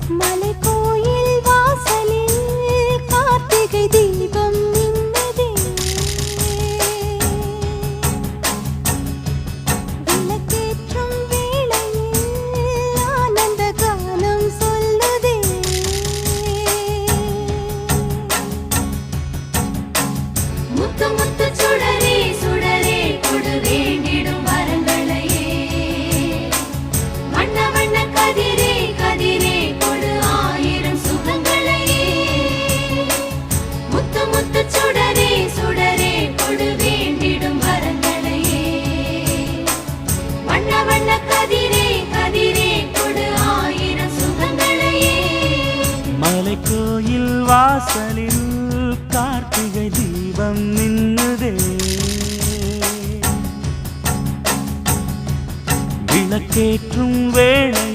மலைக்கோயில் வாசலில் கார்த்திகை தீபம் மின்னுதே. விளக்கேற்றும் வேளையில் ஆனந்த கானம் சொல்லுதே. முத்து முத்து சுடரே சுடரே கொடு வேண்டிடும் வரங்களையே. வண்ண வண்ண கதிரே கதிரே கொடு ஆயிரம் சுகங்களையே. முத்து முத்து சுடரே சுடரே கொடு வேண்டிடும் வரங்களையே. வண்ண வண்ண கதிரே கதிரே கொடு ஆயிரம் சுகங்களையே. மலைக்கோயில் வாசலில் கார்த்திகை தீபம் மின்னுதே. விளக்கேற்றும் வேளை